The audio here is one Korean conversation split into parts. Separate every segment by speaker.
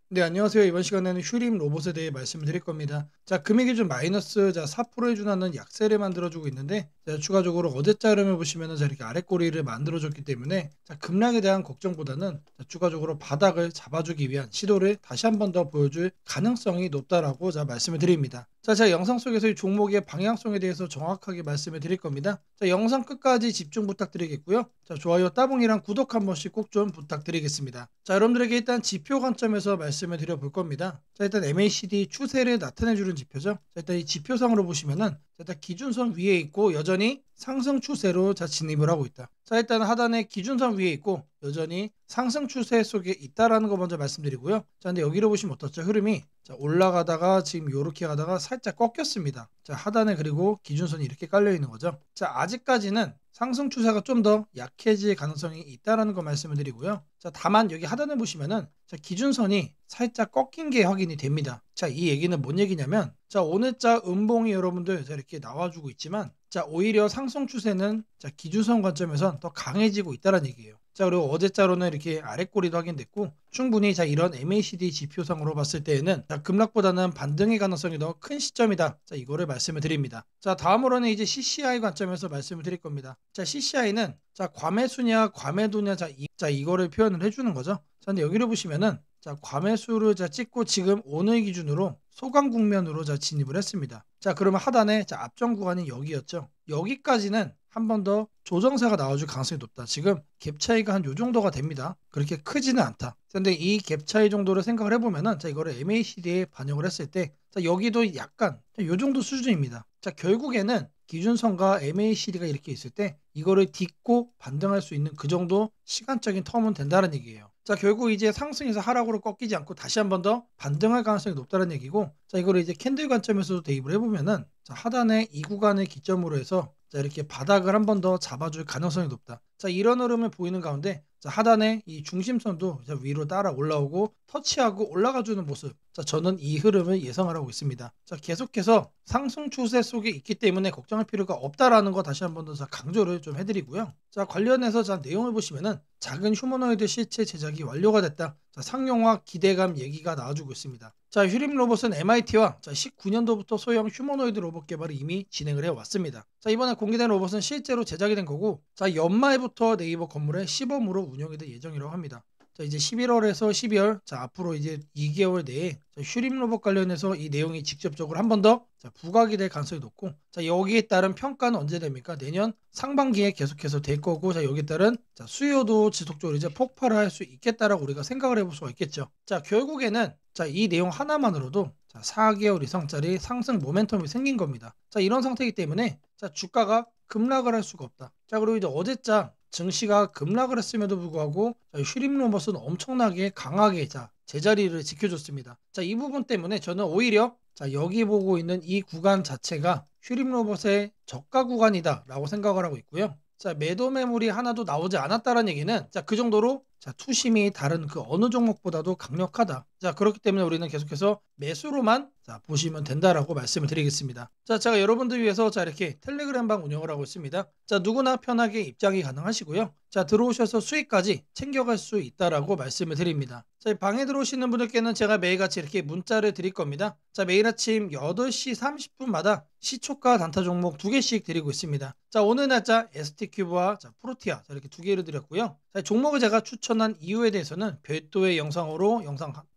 Speaker 1: 네, 안녕하세요. 이번 시간에는 휴림 로봇에 대해 말씀을 드릴 겁니다. 자, 금액이 좀 마이너스 4%에 준하는 약세를 만들어주고 있는데, 자, 추가적으로 어제자 흐름을 보시면은 이렇게 아래 꼬리를 만들어줬기 때문에, 자, 급락에 대한 걱정보다는 자, 추가적으로 바닥을 잡아주기 위한 시도를 다시 한 번 더 보여줄 가능성이 높다라고 자, 말씀을 드립니다. 자, 제가 영상 속에서 이 종목의 방향성에 대해서 정확하게 말씀을 드릴 겁니다. 자, 영상 끝까지 집중 부탁드리겠고요. 자, 좋아요, 따봉이랑 구독 한 번씩 꼭 좀 부탁드리겠습니다. 자, 여러분들에게 일단 지표 관점에서 말씀을 드려볼 겁니다. 자, 일단 MACD 추세를 나타내주는 지표죠. 자, 일단 이 지표상으로 보시면은 일단 기준선 위에 있고 여전히 상승 추세로 자 진입을 하고 있다. 자, 일단 하단에 기준선 위에 있고 여전히 상승 추세 속에 있다라는 거 먼저 말씀드리고요. 자, 근데 여기로 보시면 어떻죠? 흐름이 자, 올라가다가 지금 요렇게 가다가 살짝 꺾였습니다. 자, 하단에 그리고 기준선이 이렇게 깔려 있는 거죠. 자, 아직까지는 상승 추세가 좀 더 약해질 가능성이 있다라는 거 말씀을 드리고요. 자, 다만 여기 하단에 보시면은 자, 기준선이 살짝 꺾인 게 확인이 됩니다. 자, 이 얘기는 뭔 얘기냐면 자, 오늘자 음봉이 여러분들 자, 이렇게 나와주고 있지만 자, 오히려 상승 추세는 자, 기준선 관점에선 더 강해지고 있다는 얘기예요. 자, 그리고 어제자로는 이렇게 아랫꼬리도 확인됐고 충분히 자, 이런 MACD 지표상으로 봤을 때에는 자, 급락보다는 반등의 가능성이 더 큰 시점이다. 자, 이거를 말씀을 드립니다. 자, 다음으로는 이제 CCI 관점에서 말씀을 드릴 겁니다. 자, CCI는 자, 과매수냐 과매도냐 자, 이거를 표현을 해주는 거죠. 자, 근데 여기를 보시면은 자, 과매수를 자, 찍고 지금 오늘 기준으로 소강 국면으로 자, 진입을 했습니다. 자, 그러면 하단에 자, 앞전 구간이 여기였죠. 여기까지는 한 번 더 조정사가 나와줄 가능성이 높다. 지금 갭 차이가 한 요 정도가 됩니다. 그렇게 크지는 않다. 근데 이 갭 차이 정도를 생각을 해보면은 자, 이거를 MACD에 반영을 했을 때 자, 여기도 약간 요 정도 수준입니다. 자, 결국에는 기준선과 MACD가 이렇게 있을 때 이거를 딛고 반등할 수 있는 그 정도 시간적인 텀은 된다는 얘기예요. 자, 결국 이제 상승에서 하락으로 꺾이지 않고 다시 한 번 더 반등할 가능성이 높다는 얘기고, 자, 이거를 이제 캔들 관점에서도 대입을 해보면은 자, 하단에 이 구간을 기점으로 해서 자, 이렇게 바닥을 한 번 더 잡아줄 가능성이 높다. 자, 이런 흐름을 보이는 가운데 자, 하단에 이 중심선도 자, 위로 따라 올라오고 터치하고 올라가주는 모습. 자, 저는 이 흐름을 예상을 하고 있습니다. 자, 계속해서 상승 추세 속에 있기 때문에 걱정할 필요가 없다라는 거 다시 한 번 더 강조를 좀 해드리고요. 자, 관련해서 자, 내용을 보시면은 작은 휴머노이드 실체 제작이 완료가 됐다. 자, 상용화 기대감 얘기가 나와주고 있습니다. 자, 휴림 로봇은 MIT와 19년도부터 소형 휴머노이드 로봇 개발을 이미 진행을 해왔습니다. 자, 이번에 공개된 로봇은 실제로 제작이 된 거고, 자, 연말부터 네이버 건물에 시범으로 운영이 될 예정이라고 합니다. 자, 이제 11월에서 12월, 자, 앞으로 이제 2개월 내에 자, 휴림 로봇 관련해서 이 내용이 직접적으로 한 번 더 부각이 될 가능성이 높고, 자, 여기에 따른 평가는 언제 됩니까? 내년 상반기에 계속해서 될 거고, 자, 여기에 따른 자, 수요도 지속적으로 이제 폭발을 할 수 있겠다라고 우리가 생각을 해볼 수가 있겠죠. 자, 결국에는 자, 이 내용 하나만으로도 자, 4개월 이상짜리 상승 모멘텀이 생긴 겁니다. 자, 이런 상태이기 때문에 자, 주가가 급락을 할 수가 없다. 자, 그리고 이제 어제자 증시가 급락을 했음에도 불구하고 자, 휴림 로봇은 엄청나게 강하게 자, 제자리를 지켜줬습니다. 자, 이 부분 때문에 저는 오히려 자, 여기 보고 있는 이 구간 자체가 휴림 로봇의 저가 구간이다라고 생각을 하고 있고요. 자, 매도 매물이 하나도 나오지 않았다는 얘기는 자, 그 정도로 자, 투심이 다른 그 어느 종목보다도 강력하다. 자, 그렇기 때문에 우리는 계속해서 매수로만 자, 보시면 된다라고 말씀을 드리겠습니다. 자, 제가 여러분들 위해서 자, 이렇게 텔레그램방 운영을 하고 있습니다. 자, 누구나 편하게 입장이 가능하시고요. 자, 들어오셔서 수익까지 챙겨갈 수 있다라고 말씀을 드립니다. 자, 방에 들어오시는 분들께는 제가 매일같이 이렇게 문자를 드릴 겁니다. 자, 매일 아침 8시 30분마다 시초가 단타 종목 2개씩 드리고 있습니다. 자, 오늘 날짜 ST큐브와 자, 프로티아 자, 이렇게 2개를 드렸고요. 자, 종목을 제가 추천한 이유에 대해서는 별도의 영상으로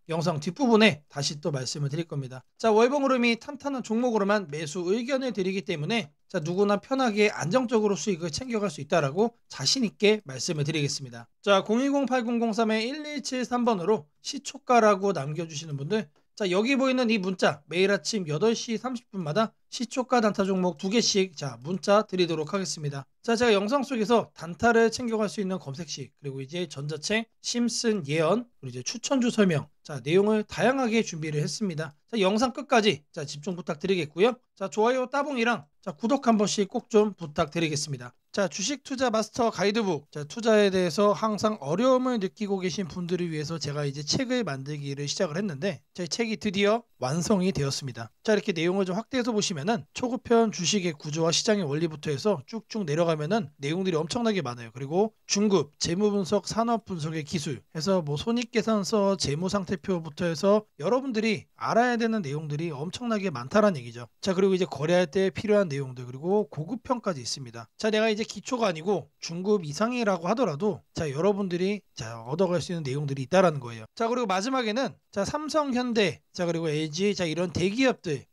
Speaker 1: 영상 뒷부분에 다시 또 말씀을 드릴 겁니다. 자, 월봉 흐름이 탄탄한 종목으로만 매수 의견을 드리기 때문에 자, 누구나 편하게 안정적으로 수익을 챙겨갈 수 있다라고 자신 있게 말씀을 드리겠습니다. 자, 010-8003-1173번으로 시초가라고 남겨주시는 분들, 자, 여기 보이는 이 문자 매일 아침 8시 30분마다 시초가 단타 종목 2개씩 자, 문자 드리도록 하겠습니다. 자, 제가 영상 속에서 단타를 챙겨갈 수 있는 검색식, 그리고 이제 전자책, 심슨 예언, 그리고 이제 추천주 설명, 자, 내용을 다양하게 준비를 했습니다. 자, 영상 끝까지 자, 집중 부탁드리겠고요. 자, 좋아요 따봉이랑 자, 구독 한 번씩 꼭 좀 부탁드리겠습니다. 자, 주식 투자 마스터 가이드북. 자, 투자에 대해서 항상 어려움을 느끼고 계신 분들을 위해서 제가 이제 책을 만들기를 시작을 했는데, 제 책이 드디어 완성이 되었습니다. 자, 이렇게 내용을 좀 확대해서 보시면 보시면은 초급편 주식의 구조와 시장의 원리부터 해서 쭉쭉 내려가면은 내용들이 엄청나게 많아요. 그리고 중급, 재무 분석, 산업 분석의 기술 해서 뭐 손익계산서, 재무상태표부터 해서 여러분들이 알아야 되는 내용들이 엄청나게 많다라는 얘기죠. 자, 그리고 이제 거래할 때 필요한 내용들 그리고 고급편까지 있습니다. 자, 내가 이제 기초가 아니고 중급 이상이라고 하더라도 자, 여러분들이 자, 얻어갈 수 있는 내용들이 있다라는 거예요. 자, 그리고 마지막에는 자, 삼성, 현대, 자, 그리고 LG, 자, 이런 대기업들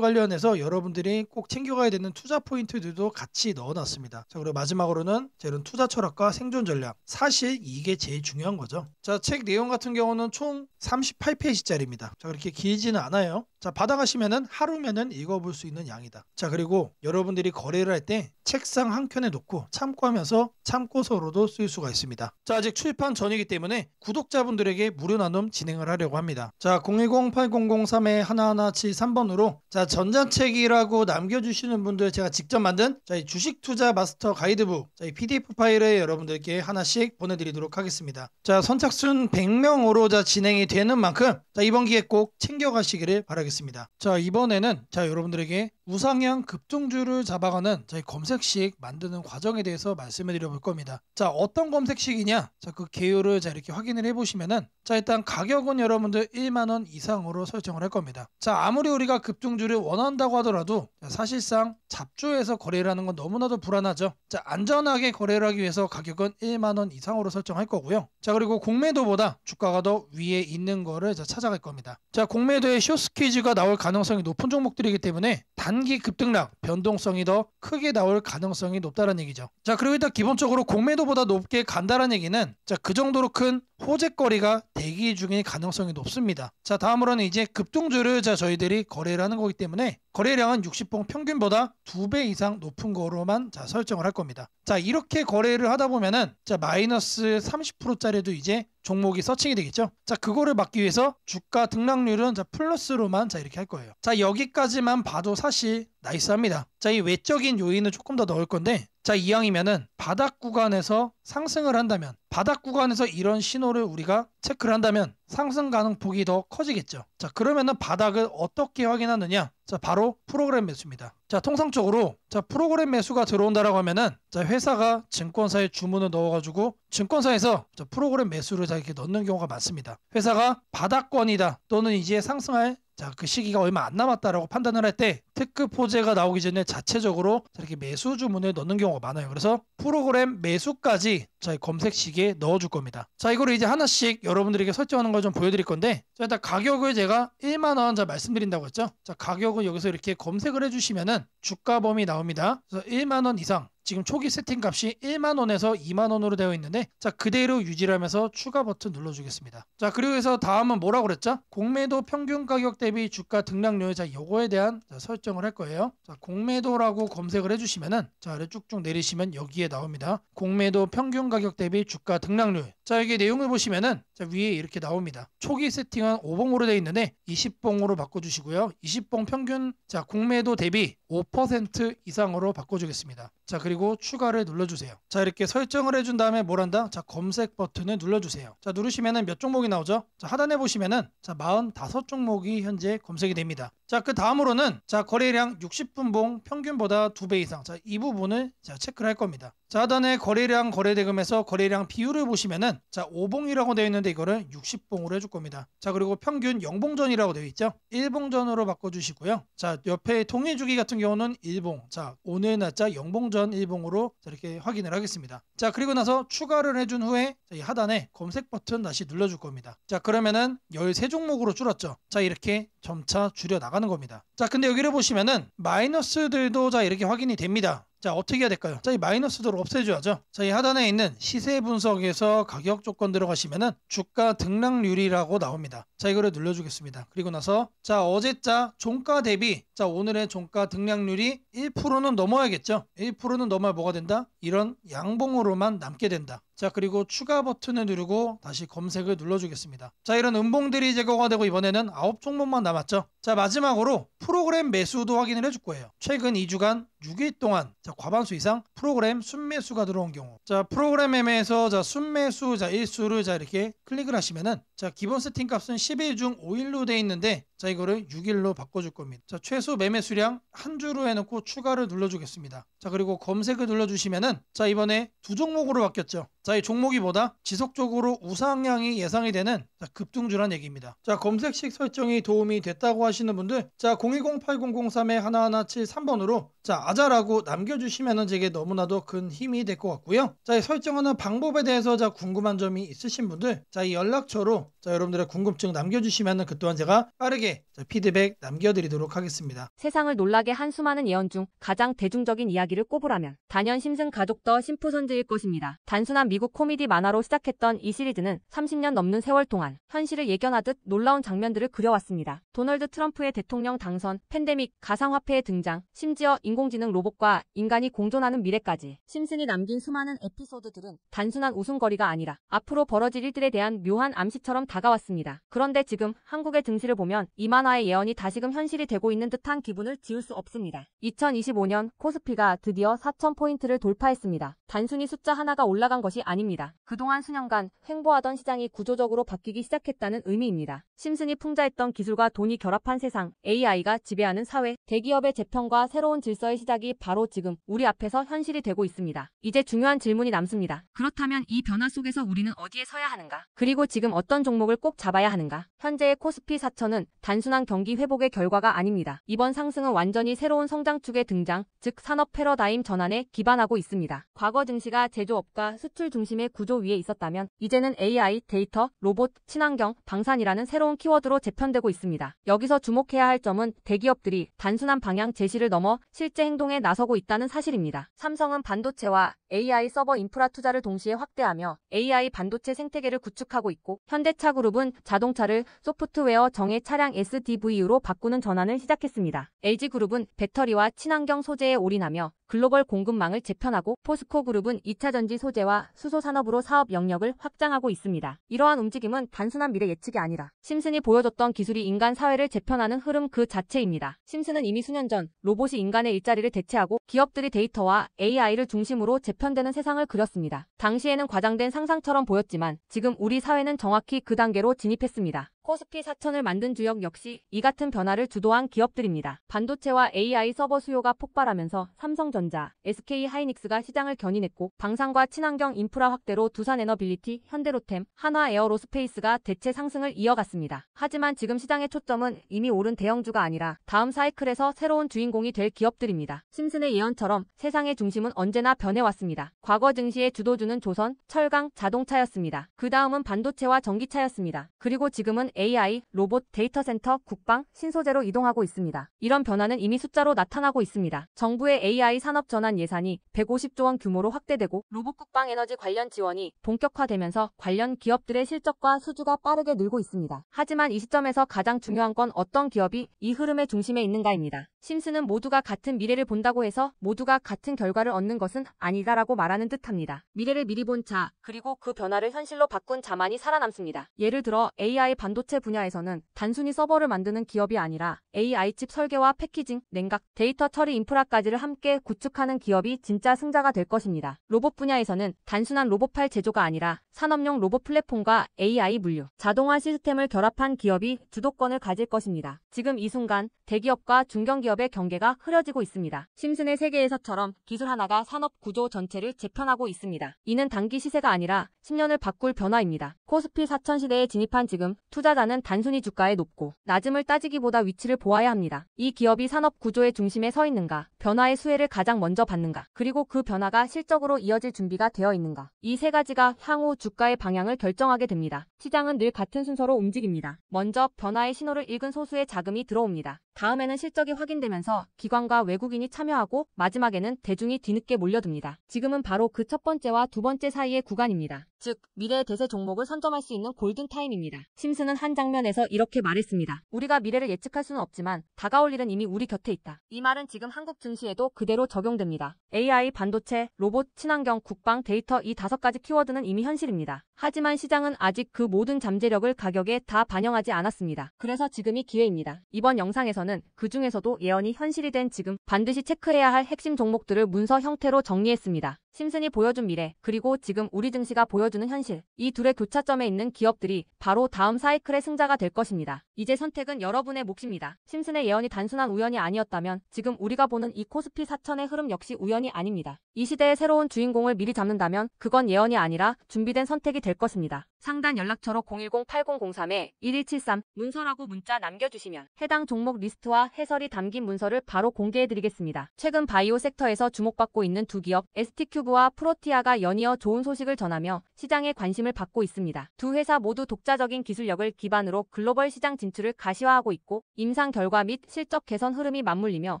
Speaker 1: 관련해서 여러분들이 꼭 챙겨가야 되는 투자 포인트들도 같이 넣어놨습니다. 자, 그리고 마지막으로는 자, 이런 투자 철학과 생존 전략. 사실 이게 제일 중요한 거죠. 자, 책 내용 같은 경우는 총 38페이지짜리입니다. 자, 그렇게 길지는 않아요. 자, 받아가시면은 하루면은 읽어볼 수 있는 양이다. 자, 그리고 여러분들이 거래를 할 때 책상 한 켠에 놓고 참고하면서 참고서로도 쓸 수가 있습니다. 자, 아직 출판 전이기 때문에 구독자분들에게 무료 나눔 진행을 하려고 합니다. 자, 010-8003-1173번으로 자, 전자책이라고 남겨주시는 분들 제가 직접 만든 자, 이 주식 투자 마스터 가이드북 자, 이 PDF 파일을 여러분들께 하나씩 보내드리도록 하겠습니다. 자, 선착순 100명으로 자, 진행이 되는 만큼 자, 이번 기회 꼭 챙겨가시기를 바라겠습니다. 자, 이번에는 자, 여러분들에게 우상향 급등주를 잡아가는 자, 검색식 만드는 과정에 대해서 말씀을 드려볼 겁니다. 자, 어떤 검색식이냐? 자, 그 개요를 자, 이렇게 확인을 해보시면은 자, 일단 가격은 여러분들 1만원 이상으로 설정을 할 겁니다. 자, 아무리 우리가 급등주를 원한다고 하더라도 자, 사실상 잡주에서 거래를 하는 건 너무나도 불안하죠. 자, 안전하게 거래를 하기 위해서 가격은 1만원 이상으로 설정할 거고요. 자, 그리고 공매도보다 주가가 더 위에 있는 거를 자, 찾아갈 겁니다. 자, 공매도에 숏스퀴즈가 나올 가능성이 높은 종목들이기 때문에 단기 급등락 변동성이 더 크게 나올 가능성이 높다는 얘기죠. 자, 그리고 일단 기본적으로 공매도보다 높게 간다는 얘기는 자, 그 정도로 큰 호재거리가 대기 중일 가능성이 높습니다. 자, 다음으로는 이제 급등주를 자, 저희들이 거래를 하는 거기 때문에 거래량은 60봉 평균보다 2배 이상 높은 거로만 자, 설정을 할 겁니다. 자, 이렇게 거래를 하다 보면은 자, 마이너스 30%짜리도 이제 종목이 서칭이 되겠죠. 자, 그거를 막기 위해서 주가 등락률은 자, 플러스로만 자, 이렇게 할 거예요. 자, 여기까지만 봐도 사실 나이스합니다. 자, 이 외적인 요인은 조금 더 넣을 건데 자, 이왕이면은 바닥 구간에서 상승을 한다면 바닥 구간에서 이런 신호를 우리가 체크를 한다면 상승 가능폭이 더 커지겠죠. 자, 그러면은 바닥을 어떻게 확인하느냐? 자, 바로 프로그램 매수입니다. 자, 통상적으로 자, 프로그램 매수가 들어온다라고 하면은 자, 회사가 증권사에 주문을 넣어가지고 증권사에서 자, 프로그램 매수를 자, 이렇게 넣는 경우가 많습니다. 회사가 바닥권이다 또는 이제 상승할 자, 그 시기가 얼마 안 남았다라고 판단을 할 때 특급 호재가 나오기 전에 자체적으로 이렇게 매수 주문을 넣는 경우가 많아요. 그래서 프로그램 매수까지 자, 검색식에 넣어줄 겁니다. 자, 이거를 이제 하나씩 여러분들에게 설정하는 걸 좀 보여드릴 건데 자, 일단 가격을 제가 1만원 자, 말씀드린다고 했죠. 자, 가격을 여기서 이렇게 검색을 해주시면은 주가 범위 나옵니다. 그래서 1만원 이상 지금 초기 세팅 값이 1만원에서 2만원으로 되어 있는데 자, 그대로 유지를 하면서 추가 버튼 눌러주겠습니다. 자, 그리고 해서 다음은 뭐라고 그랬죠? 공매도 평균 가격 대비 주가 등락률 자, 요거에 대한 자, 설정을 할 거예요. 자, 공매도라고 검색을 해주시면은 자, 아래 쭉쭉 내리시면 여기에 나옵니다. 공매도 평균 가격 대비 주가 등락률. 자, 여기 내용을 보시면은 자, 위에 이렇게 나옵니다. 초기 세팅은 5봉으로 되어 있는데 20봉으로 바꿔주시고요. 20봉 평균 자, 공매도 대비 5% 이상으로 바꿔주겠습니다. 자, 그리고 추가를 눌러주세요. 자, 이렇게 설정을 해준 다음에 뭘 한다? 자, 검색 버튼을 눌러주세요. 자, 누르시면은 몇 종목이 나오죠? 자, 하단에 보시면은 자, 45종목이 현재 검색이 됩니다. 자, 그 다음으로는 자, 거래량 60분봉 평균보다 2배 이상. 자, 이 부분을 자, 체크를 할 겁니다. 자, 하단에 거래량 거래대금에서 거래량 비율을 보시면은 자, 5봉이라고 되어 있는데 이거를 60봉으로 해줄 겁니다. 자, 그리고 평균 0봉전이라고 되어 있죠. 1봉전으로 바꿔주시고요. 자, 옆에 통일주기 같은 경우는 1봉. 자, 오늘 날짜 0봉전 1봉으로 이렇게 확인을 하겠습니다. 자, 그리고 나서 추가를 해준 후에 자, 이 하단에 검색 버튼 다시 눌러줄 겁니다. 자, 그러면은 13종목으로 줄었죠. 자, 이렇게 점차 줄여 나가는 겁니다. 자, 근데 여기를 보시면은 마이너스들도 자, 이렇게 확인이 됩니다. 자, 어떻게 해야 될까요? 자, 이 마이너스도를 없애줘야죠. 자, 이 하단에 있는 시세 분석에서 가격 조건 들어가시면은 주가 등락률이라고 나옵니다. 자, 이거를 눌러주겠습니다. 그리고 나서 자, 어제자 종가 대비 자, 오늘의 종가 등락률이 1%는 넘어야겠죠. 1%는 넘어야 뭐가 된다? 이런 양봉으로만 남게 된다. 자, 그리고 추가 버튼을 누르고 다시 검색을 눌러주겠습니다. 자, 이런 음봉들이 제거가 되고 이번에는 9종목만 남았죠. 자, 마지막으로 프로그램 매수도 확인을 해줄 거예요. 최근 2주간 6일 동안 자, 과반수 이상 프로그램 순매수가 들어온 경우. 자, 프로그램 매매에서 자, 순매수 자, 일수를 자, 이렇게 클릭을 하시면은 자, 기본 세팅 값은 10일 중 5일로 돼 있는데 자, 이거를 6일로 바꿔줄 겁니다. 자, 최소 매매 수량 한 주로 해놓고 추가를 눌러주겠습니다. 자, 그리고 검색을 눌러주시면은 자, 이번에 두 종목으로 바뀌었죠. 자, 이 종목이 뭐다? 지속적으로 우상향이 예상이 되는 급등주란 얘기입니다. 자, 검색식 설정이 도움이 됐다고 하시는 분들, 자, 010-8003-1173번으로 자, 아자라고 남겨주시면은 제게 너무나도 큰 힘이 될 것 같고요. 자, 이 설정하는 방법에 대해서 자, 궁금한 점이 있으신 분들, 자, 이 연락처로 자, 여러분들의 궁금증 남겨주시면은 그 또한 제가 빠르게 자, 피드백 남겨드리도록 하겠습니다.
Speaker 2: 세상을 놀라게 한 수많은 예언 중 가장 대중적인 이야기를 꼽으라면 단연 심슨 가족 더 심프손즈일 것입니다. 단순한 미국 코미디 만화로 시작했던 이 시리즈는 30년 넘는 세월 동안 현실을 예견하듯 놀라운 장면들을 그려왔습니다. 도널드 트럼프의 대통령 당선, 팬데믹, 가상화폐의 등장, 심지어 인공지능 로봇과 인간이 공존하는 미래까지 심슨이 남긴 수많은 에피소드들은 단순한 웃음거리가 아니라 앞으로 벌어질 일들에 대한 묘한 암시처럼 다가왔습니다. 그런데 지금 한국의 증시를 보면 이 만화의 예언이 다시금 현실이 되고 있는 듯한 기분을 지울 수 없습니다. 2025년 코스피가 드디어 4,000포인트를 돌파했습니다. 단순히 숫자 하나가 올라간 것이 아닙니다. 그동안 수년간 횡보하던 시장이 구조적으로 바뀌기 시작했다는 의미입니다. 심슨이 풍자했던 기술과 돈이 결합한 세상, AI가 지배하는 사회, 대기업의 재편과 새로운 질서의 시작이 바로 지금 우리 앞에서 현실이 되고 있습니다. 이제 중요한 질문이 남습니다. 그렇다면 이 변화 속에서 우리는 어디에 서야 하는가? 그리고 지금 어떤 종목을 꼭 잡아야 하는가? 현재의 코스피 4천은 단순한 경기 회복의 결과가 아닙니다. 이번 상승은 완전히 새로운 성장축의 등장, 즉 산업 패러다임 전환에 기반하고 있습니다. 과거 증시가 제조업과 수출 중심의 구조 위에 있었다면 이제는 AI, 데이터, 로봇, 친환경, 방산이라는 새로운 키워드로 재편되고 있습니다. 여기서 주목해야 할 점은 대기업들이 단순한 방향 제시를 넘어 실제 행동에 나서고 있다는 사실입니다. 삼성은 반도체와 AI 서버 인프라 투자를 동시에 확대하며 AI 반도체 생태계를 구축하고 있고, 현대차그룹은 자동차를 소프트웨어 정예 차량 SDV로 바꾸는 전환을 시작했습니다. LG그룹은 배터리와 친환경 소재에 올인하며 글로벌 공급망을 재편하고, 포스코그룹은 2차전지 소재와 수소 산업으로 사업 영역을 확장하고 있습니다. 이러한 움직임은 단순한 미래 예측이 아니라 심슨이 보여줬던 기술이 인간 사회를 재편하는 흐름 그 자체입니다. 심슨은 이미 수년 전 로봇이 인간의 일자리를 대체하고 기업들이 데이터와 AI를 중심으로 재편되는 세상을 그렸습니다. 당시에는 과장된 상상처럼 보였지만 지금 우리 사회는 정확히 그 단계로 진입했습니다. 코스피 4천을 만든 주역 역시 이 같은 변화를 주도한 기업들입니다. 반도체와 AI 서버 수요가 폭발하면서 삼성전자, SK하이닉스가 시장을 견인했고, 방산과 친환경 인프라 확대로 두산에너빌리티, 현대로템, 한화에어로스페이스가 대체 상승을 이어갔습니다. 하지만 지금 시장의 초점은 이미 오른 대형주가 아니라 다음 사이클에서 새로운 주인공이 될 기업들입니다. 심슨의 예언처럼 세상의 중심은 언제나 변해왔습니다. 과거 증시의 주도주는 조선, 철강, 자동차였습니다. 그 다음은 반도체와 전기차였습니다. 그리고 지금은 AI, 로봇, 데이터 센터, 국방, 신소재로 이동하고 있습니다. 이런 변화는 이미 숫자로 나타나고 있습니다. 정부의 AI 산업 전환 예산이 150조 원 규모로 확대되고, 로봇 국방 에너지 관련 지원이 본격화되면서 관련 기업들의 실적과 수주가 빠르게 늘고 있습니다. 하지만 이 시점에서 가장 중요한 건 어떤 기업이 이 흐름의 중심에 있는가입니다. 심슨은 모두가 같은 미래를 본다고 해서 모두가 같은 결과를 얻는 것은 아니다라고 말하는 듯합니다. 미래를 미리 본 자, 그리고 그 변화를 현실로 바꾼 자만이 살아남습니다. 예를 들어 AI 반도체 분야에서는 단순히 서버를 만드는 기업이 아니라 AI 칩 설계와 패키징, 냉각, 데이터 처리 인프라까지를 함께 구축하는 기업이 진짜 승자가 될 것입니다. 로봇 분야에서는 단순한 로봇팔 제조가 아니라 산업용 로봇 플랫폼과 AI 물류, 자동화 시스템을 결합한 기업이 주도권을 가질 것입니다. 지금 이 순간 대기업과 중견기업의 경계가 흐려지고 있습니다. 심슨의 세계에서처럼 기술 하나가 산업 구조 전체를 재편하고 있습니다. 이는 단기 시세가 아니라 10년을 바꿀 변화입니다. 코스피 4천 시대에 진입한 지금 투자자는 단순히 주가의 높고 낮음을 따지기보다 위치를 보아야 합니다. 이 기업이 산업 구조의 중심에 서 있는가, 변화의 수혜를 가장 먼저 받는가, 그리고 그 변화가 실적으로 이어질 준비가 되어 있는가. 이 세 가지가 향후 주가의 방향을 결정하게 됩니다. 시장은 늘 같은 순서로 움직입니다. 먼저 변화의 신호를 읽은 소수의 자금이 들어옵니다. 다음에는 실적이 확인되면서 기관과 외국인이 참여하고, 마지막에는 대중이 뒤늦게 몰려듭니다. 지금은 바로 그 첫 번째와 두 번째 사이의 구간입니다. 즉, 미래의 대세 종목을 선점할 수 있는 골든타임입니다. 심슨은 한 장면에서 이렇게 말했습니다. 우리가 미래를 예측할 수는 없지만 다가올 일은 이미 우리 곁에 있다. 이 말은 지금 한국 증시에도 그대로 적용됩니다. AI, 반도체, 로봇, 친환경, 국방, 데이터 이 5가지 키워드는 이미 현실입니다. 하지만 시장은 아직 그 모든 잠재력을 가격에 다 반영하지 않았습니다. 그래서 지금이 기회입니다. 이번 영상에서는 그 중에서도 예언이 현실이 된 지금 반드시 체크해야 할 핵심 종목들을 문서 형태로 정리했습니다. 심슨이 보여준 미래, 그리고 지금 우리 증시가 보여주는 현실. 이 둘의 교차점에 있는 기업들이 바로 다음 사이클의 승자가 될 것입니다. 이제 선택은 여러분의 몫입니다. 심슨의 예언이 단순한 우연이 아니었다면 지금 우리가 보는 이 코스피 4000의 흐름 역시 우연이 아닙니다. 이 시대의 새로운 주인공을 미리 잡는다면 그건 예언이 아니라 준비된 선택이 될 것입니다. 상단 연락처로 010-8003-1173 문서라고 문자 남겨주시면 해당 종목 리스트와 해설이 담긴 문서를 바로 공개해드리겠습니다. 최근 바이오 섹터에서 주목받고 있는 두 기업 ST큐브와 프로티아가 연이어 좋은 소식을 전하며 시장의 관심을 받고 있습니다. 두 회사 모두 독자적인 기술력을 기반으로 글로벌 시장 진출을 가시화하고 있고 임상 결과 및 실적 개선 흐름이 맞물리며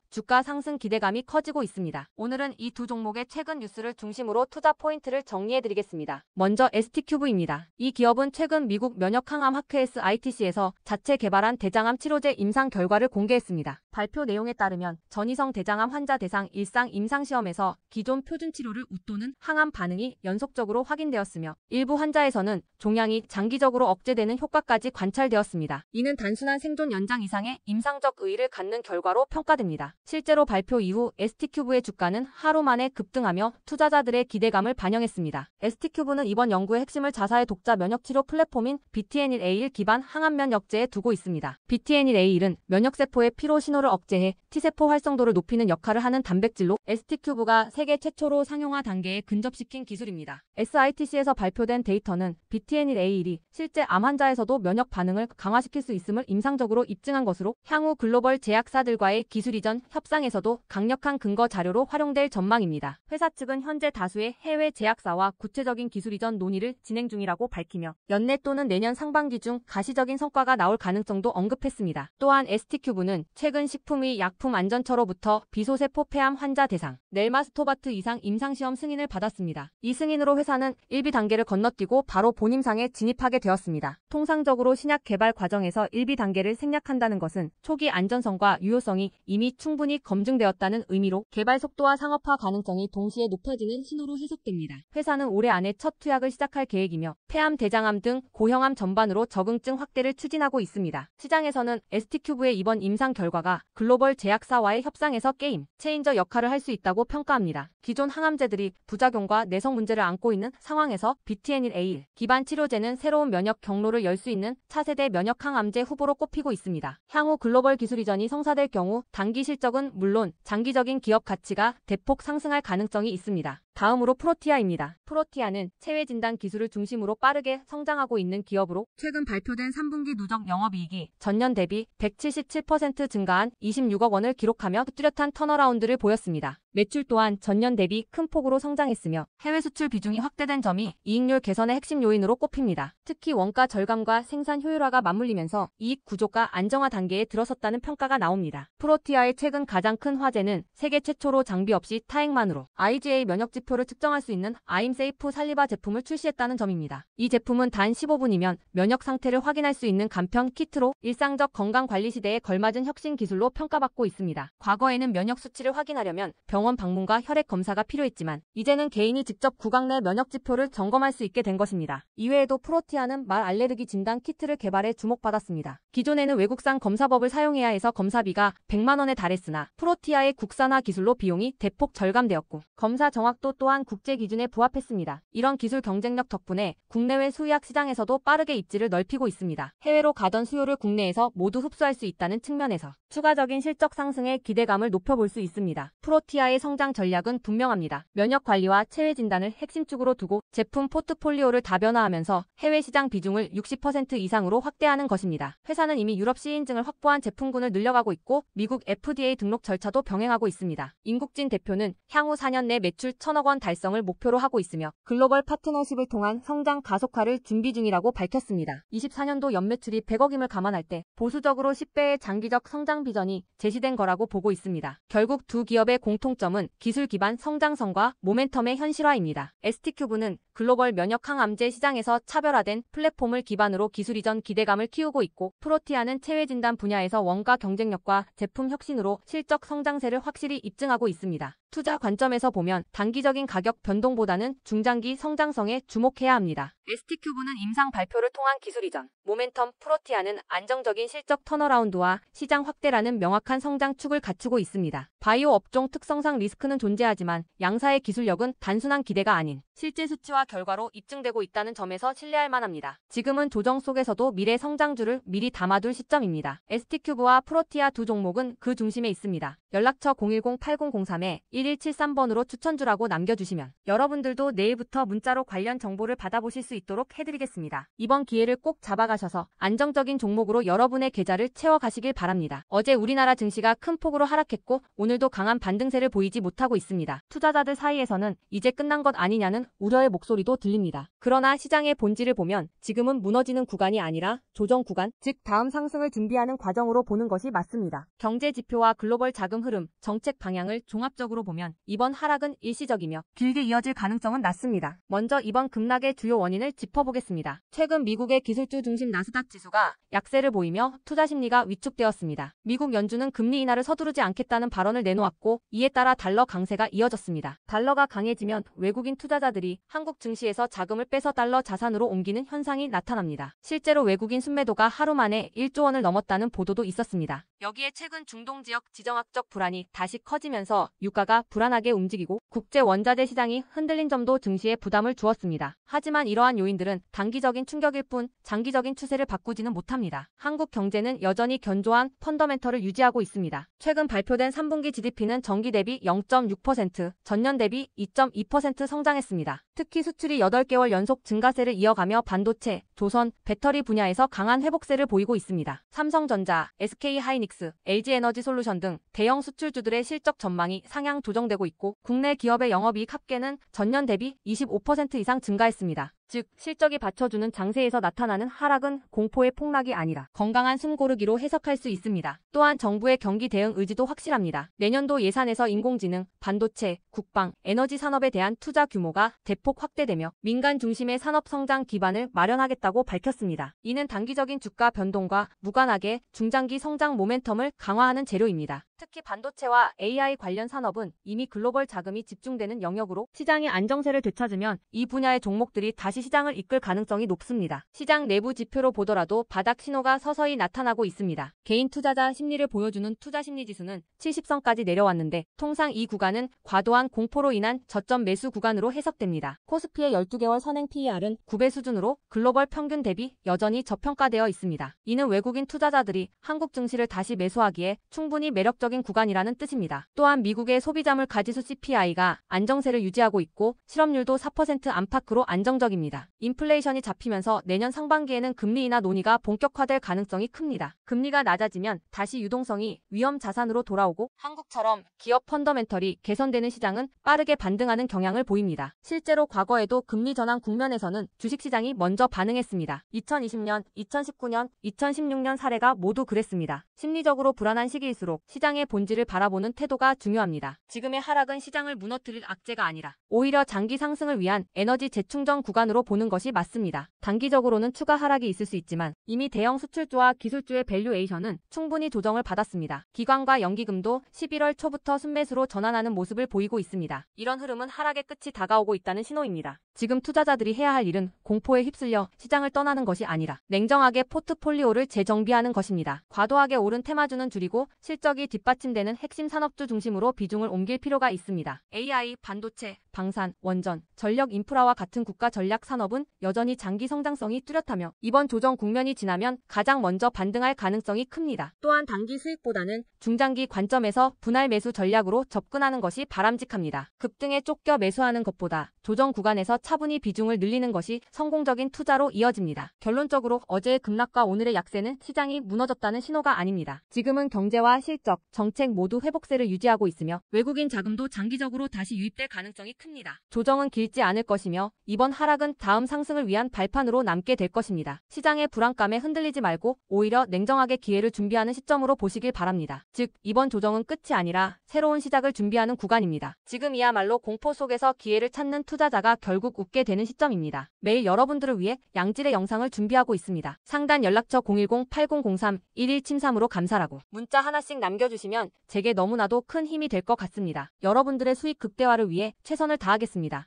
Speaker 2: 주가 상승 기대감이 커지고 있습니다. 오늘은 이 두 종목의 최근 뉴스를 중심으로 투자 포인트를 정리해드리겠습니다. 먼저 ST큐브입니다. 이 기업은 최근 미국 면역항암 하크에스 ITC에서 자체 개발한 대장암 치료제 임상 결과를 공개했습니다. 발표 내용에 따르면 전이성 대장암 환자 대상 일상 임상시험에서 기존 표준 치료를 웃도는 항암 반응이 연속적으로 확인되었으며 일부 환자에서는 종양이 장기적으로 억제되는 효과까지 관찰되었습니다. 이는 단순한 생존 연장 이상의 임상적 의의를 갖는 결과로 평가됩니다. 실제로 발표 이후 ST큐브의 주가는 하루 만에 급등하며 투자자들의 기대감을 반영했습니다. ST큐브는 이번 연구의 핵심을 자사의 독자 면역치료 플랫폼인 BTNL-A1 기반 항암 면역제에 두고 있습니다. BTNL-A1은 면역세포의 피로 신호를 억제해 T세포 활성도를 높이는 역할을 하는 단백질로 ST큐브가 세계 최초로 상용화 단계에 근접시킨 기술입니다. SITC에서 발표된 데이터는 BTNL-A1이 실제 암 환자에서도 면역 반응을 강화시킬 수 있음을 임상적으로 입증한 것으로 향후 글로벌 제약사들과의 기술 이전 협상에서도 강력한 근거 자료로 활용될 전망입니다. 회사 측은 현재 다수의 해외 제약사와 구체적인 기술 이전 논의를 진행 중이라고 밝히며 연내 또는 내년 상반기 중 가시적인 성과가 나올 가능성도 언급했습니다. 또한 ST큐브는 최근 식품의 약품안전처로부터 비소세포 폐암 환자 대상 넬마스토바트 이상 임상시험 승인을 받았습니다. 이 승인으로 회사는 1비 단계를 건너뛰고 바로 본임상에 진입하게 되었습니다. 통상적으로 신약 개발 과정에서 1비 단계를 생략한다는 것은 초기 안전성과 유효성이 이미 충분히 검증되었다는 의미로 개발 속도와 상업화 가능성이 동시에 높아지는 신호로 해석됩니다. 회사는 올해 안에 첫 투약을 시작할 계획이며 폐암, 대장암 등 고형암 전반으로 적응증 확대를 추진하고 있습니다. 시장에서는 ST큐브의 이번 임상 결과가 글로벌 제약사와의 협상에서 게임 체인저 역할을 할 수 있다고 평가합니다. 기존 항암제들이 부작용과 내성 문제를 안고 있는 상황에서 BTNL-A1 기반 치료제는 새로운 면역 경로를 열 수 있는 차세대 면역 항암제 후보로 꼽히고 있습니다. 향후 글로벌 기술 이전이 성사될 경우 단기 실적은 물론 장기적인 기업 가치가 대폭 상승할 가능성이 있습니다. 다음으로 프로티아입니다. 프로티아는 체외 진단 기술을 중심으로 빠르게 성장하고 있는 기업으로 최근 발표된 3분기 누적 영업이익이 전년 대비 177% 증가한 26억 원을 기록하며 뚜렷한 턴어라운드를 보였습니다. 매출 또한 전년 대비 큰 폭으로 성장했으며 해외 수출 비중이 확대된 점이 이익률 개선의 핵심 요인으로 꼽힙니다. 특히 원가 절감과 생산 효율화가 맞물리면서 이익 구조가 안정화 단계에 들어섰다는 평가가 나옵니다. 프로티아의 최근 가장 큰 화제는 세계 최초로 장비 없이 타액만으로 IgA 면역 지표를 측정할 수 있는 아임세이프 살리바 제품을 출시했다는 점입니다. 이 제품은 단 15분이면 면역 상태를 확인할 수 있는 간편 키트로 일상적 건강 관리 시대에 걸맞은 혁신 기술로 평가받고 있습니다. 과거에는 면역 수치를 확인하려면 병원 방문과 혈액 검사가 필요했지만 이제는 개인이 직접 구강 내 면역 지표를 점검할 수 있게 된 것입니다. 이외에도 프로티아는 말 알레르기 진단 키트를 개발해 주목받았습니다. 기존에는 외국산 검사법을 사용해야 해서 검사비가 100만 원에 달했으나 프로티아의 국산화 기술로 비용이 대폭 절감되었고 검사 정확도 또한 국제 기준에 부합했습니다. 이런 기술 경쟁력 덕분에 국내외 수의학 시장에서도 빠르게 입지를 넓히고 있습니다. 해외로 가던 수요를 국내에서 모두 흡수할 수 있다는 측면에서 추가적인 실적 상승의 기대감을 높여볼 수 있습니다. 프로티아의 성장 전략은 분명합니다. 면역 관리와 체외 진단을 핵심축으로 두고 제품 포트폴리오를 다변화하면서 해외 시장 비중을 60% 이상으로 확대하는 것입니다. 회사는 이미 유럽 시인증을 확보한 제품군을 늘려가고 있고 미국 FDA 등록 절차도 병행하고 있습니다. 임국진 대표는 향후 4년 내 매출 1,000억 원 달성을 목표로 하고 있으며 글로벌 파트너십을 통한 성장 가속화를 준비 중이라고 밝혔습니다. 24년도 연매출이 100억임을 감안할 때 보수적으로 10배의 장기적 성장 비전이 제시된 거라고 보고 있습니다. 결국 두 기업의 공통점은 기술 기반 성장성과 모멘텀의 현실화입니다. ST큐브는 글로벌 면역 항암제 시장에서 차별화된 플랫폼을 기반으로 기술 이전 기대감을 키우고 있고 프로티아는 체외 진단 분야에서 원가 경쟁력과 제품 혁신으로 실적 성장세를 확실히 입증하고 있습니다. 투자 관점에서 보면 단기적인 가격 변동보다는 중장기 성장성에 주목해야 합니다. ST큐브는 임상 발표를 통한 기술 이전, 모멘텀, 프로티아는 안정적인 실적 턴어라운드와 시장 확대라는 명확한 성장 축을 갖추고 있습니다. 바이오 업종 특성상 리스크는 존재하지만 양사의 기술력은 단순한 기대가 아닌 실제 수치와 결과로 입증되고 있다는 점에서 신뢰할 만합니다. 지금은 조정 속에서도 미래 성장주를 미리 담아둘 시점입니다. ST큐브와 프로티아 두 종목은 그 중심에 있습니다. 연락처 010-8003-1173번으로 추천주라고 남겨주시면 여러분들도 내일부터 문자로 관련 정보를 받아보실 수 있도록 해드리겠습니다. 이번 기회를 꼭 잡아가셔서 안정적인 종목으로 여러분의 계좌를 채워가시길 바랍니다. 어제 우리나라 증시가 큰 폭으로 하락했고 오늘도 강한 반등세를 보이지 못하고 있습니다. 투자자들 사이에서는 이제 끝난 것 아니냐는 우려의 목소리도 들립니다. 그러나 시장의 본질을 보면 지금은 무너지는 구간이 아니라 조정 구간, 즉 다음 상승을 준비하는 과정으로 보는 것이 맞습니다. 경제 지표와 글로벌 자금 흐름, 정책 방향을 종합적으로 보면 이번 하락은 일시적이며 길게 이어질 가능성은 낮습니다. 먼저 이번 급락의 주요 원인을 짚어보겠습니다. 최근 미국의 기술주 중심 나스닥 지수가 약세를 보이며 투자 심리가 위축되었습니다. 미국 연준은 금리 인하를 서두르지 않겠다는 발언을 내놓았고 이에 따라 달러 강세가 이어졌습니다. 달러가 강해지면 외국인 투자자들이 한국 증시에서 자금을 빼서 달러 자산으로 옮기는 현상이 나타납니다. 실제로 외국인 순매도가 하루 만에 1조 원을 넘었다는 보도도 있었습니다. 여기에 최근 중동 지역 지정학적 불안이 다시 커지면서 유가가 불안하게 움직이고 국제 원자재 시장이 흔들린 점도 증시에 부담을 주었습니다. 하지만 이러한 요인들은 단기적인 충격일 뿐 장기적인 추세를 바꾸지는 못합니다. 한국 경제는 여전히 견조한 펀더멘털을 유지하고 있습니다. 최근 발표된 3분기 GDP는 전기 대비 0.6%, 전년 대비 2.2% 성장했습니다. 특히 수출이 8개월 연속 증가세를 이어가며 반도체, 조선, 배터리 분야에서 강한 회복세를 보이고 있습니다. 삼성전자, SK하이닉스, LG에너지솔루션 등 대형 수출주들의 실적 전망이 상향 조정되고 있고 국내 기업의 영업이익 합계는 전년 대비 25% 이상 증가했습니다. 즉 실적이 받쳐주는 장세에서 나타나는 하락은 공포의 폭락이 아니라 건강한 숨 고르기로 해석할 수 있습니다. 또한 정부의 경기 대응 의지도 확실합니다. 내년도 예산에서 인공지능, 반도체, 국방, 에너지 산업에 대한 투자 규모가 대폭 확대되며 민간 중심의 산업 성장 기반을 마련하겠다고 밝혔습니다. 이는 단기적인 주가 변동과 무관하게 중장기 성장 모멘텀을 강화하는 재료입니다. 특히 반도체와 AI 관련 산업은 이미 글로벌 자금이 집중되는 영역으로 시장의 안정세를 되찾으면 이 분야의 종목들이 다시 시장을 이끌 가능성이 높습니다. 시장 내부 지표로 보더라도 바닥 신호가 서서히 나타나고 있습니다. 개인 투자자 심리를 보여주는 투자심리지수는 70선까지 내려왔는데 통상 이 구간은 과도한 공포로 인한 저점 매수 구간으로 해석됩니다. 코스피의 12개월 선행 PER은 9배 수준으로 글로벌 평균 대비 여전히 저평가되어 있습니다. 이는 외국인 투자자들이 한국 증시를 다시 매수하기에 충분히 매력적인 구간이라는 뜻입니다. 또한 미국의 소비자물 가지수 CPI가 안정세를 유지하고 있고 실업률도 4% 안팎으로 안정적입니다. 인플레이션이 잡히면서 내년 상반기에는 금리 인하 논의가 본격화될 가능성이 큽니다. 금리가 낮아지면 다시 유동성이 위험 자산으로 돌아오고 한국처럼 기업 펀더멘털이 개선되는 시장은 빠르게 반등하는 경향을 보입니다. 실제로 과거에도 금리 전환 국면에서는 주식시장이 먼저 반응했습니다. 2020년, 2019년, 2016년 사례가 모두 그랬습니다. 심리적으로 불안한 시기일수록 시장의 본질을 바라보는 태도가 중요합니다. 지금의 하락은 시장을 무너뜨릴 악재가 아니라 오히려 장기 상승을 위한 에너지 재충전 구간으로 보는 것이 맞습니다. 단기적으로는 추가 하락이 있을 수 있지만 이미 대형 수출주와 기술주의 밸류에이션은 충분히 조정을 받았습니다. 기관과 연기금도 11월 초부터 순매수로 전환하는 모습을 보이고 있습니다. 이런 흐름은 하락의 끝이 다가오고 있다는 신호입니다. 지금 투자자들이 해야 할 일은 공포에 휩쓸려 시장을 떠나는 것이 아니라 냉정하게 포트폴리오를 재정비하는 것입니다. 과도하게 오른 테마주는 줄이고 실적이 뒷받침되는 핵심 산업주 중심으로 비중을 옮길 필요가 있습니다. AI, 반도체, 방산, 원전, 전력 인프라와 같은 국가 전략 산업은 여전히 장기 성장성이 뚜렷하며 이번 조정 국면이 지나면 가장 먼저 반등할 가능성이 큽니다. 또한 단기 수익보다는 중장기 관점에서 분할 매수 전략으로 접근하는 것이 바람직합니다. 급등에 쫓겨 매수하는 것보다 조정 구간에서 차분히 비중을 늘리는 것이 성공적인 투자로 이어집니다. 결론적으로 어제의 급락과 오늘의 약세는 시장이 무너졌다는 신호가 아닙니다. 지금은 경제와 실적, 정책 모두 회복세를 유지하고 있으며 외국인 자금도 장기적으로 다시 유입될 가능성이 큽니다. 팹니다. 조정은 길지 않을 것이며 이번 하락은 다음 상승을 위한 발판으로 남게 될 것입니다. 시장의 불안감에 흔들리지 말고 오히려 냉정하게 기회를 준비하는 시점으로 보시길 바랍니다. 즉, 이번 조정은 끝이 아니라 새로운 시작을 준비하는 구간입니다. 지금이야말로 공포 속에서 기회를 찾는 투자자가 결국 웃게 되는 시점입니다. 매일 여러분들을 위해 양질의 영상을 준비하고 있습니다. 상단 연락처 010-8003-1173으로 감사라고 문자 하나씩 남겨주시면 제게 너무나도 큰 힘이 될 것 같습니다. 여러분들의 수익 극대화를 위해 최선을 다하겠습니다.